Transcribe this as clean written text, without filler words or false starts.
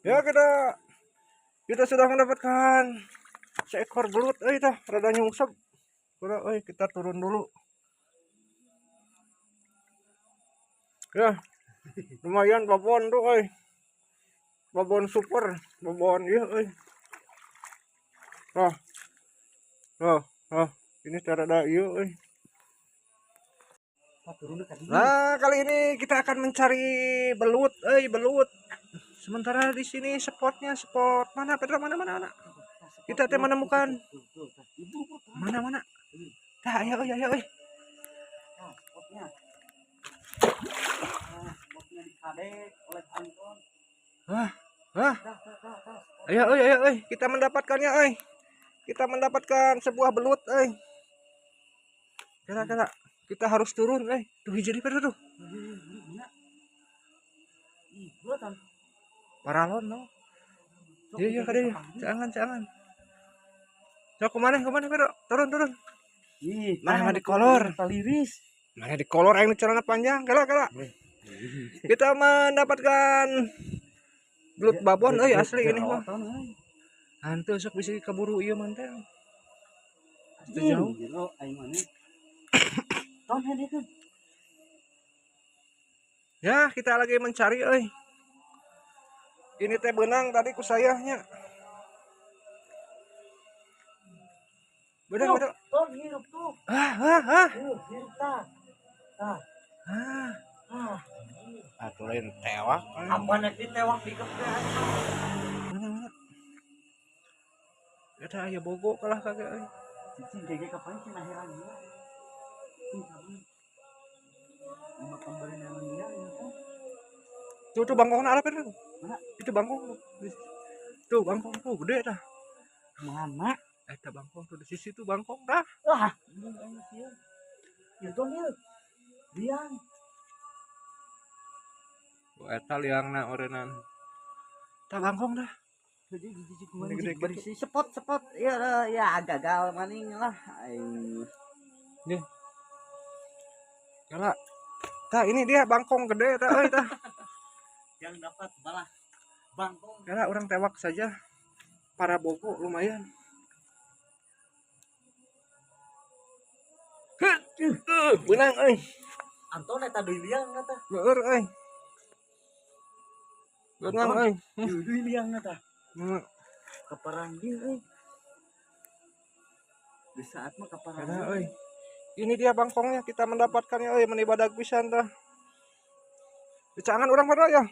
Ya, kita sudah mendapatkan seekor belut. Dah rada nyungsep. Kita turun dulu. Ya, lumayan babon tuh, babon super, babon iya, ini rada iya, Nah, kali ini kita akan mencari belut, belut. Sementara di sini spot mana, Pedro? Mana? Kita menemukan mana? Dah, ayo. Spotnya dikadek oleh Anton. Ayo, kita mendapatkannya, Kita mendapatkan sebuah belut, Kira-kira kita harus turun, Tuh hijau di Pedro tuh. Paralon no. Iya, jangan. So, kemana Pedro? Turun. Mana di kolor? Mana di kolor yang celana panjang? Kala. Kita mendapatkan belut babon, asli ini mah. Hantu sok bisa keburu ieu mantel. Jauh. Ya, kita lagi mencari, Ini teh benang tadi ku sayahnya. Benang. Tuh, hidup tuh. Atuh lain tewak. Apa nanti tewak di kepala? Mana? Ada aya bogo kalah kagak, Cicing gege kapan sih lahiran dia? Makan berenang dia itu. Tuh bangkongna ala Pedro. Mana? Itu bangkong. Tuh bangkong tuh gede dah. Mana? Eta bangkong tuh di sisi tuh bangkong dah. Ini sih. Itu dia. Liang. Eta liangna orenan. Tah bangkong dah. Jadi berisi spot ya gagal maning lah. Nih. Kala. Tah ini dia bangkong gede tah tah. Yang dapat balah bangkong. Kala orang tewak saja. Para bogo lumayan. Benang Anton eta deui liang eta. Beueur Benang Deui liang eta. Kaparang dia Di saat mah kaparang. Ini dia bangkongnya, kita mendapatkannya menibadag pisan tah. Dicangan orang pada ya.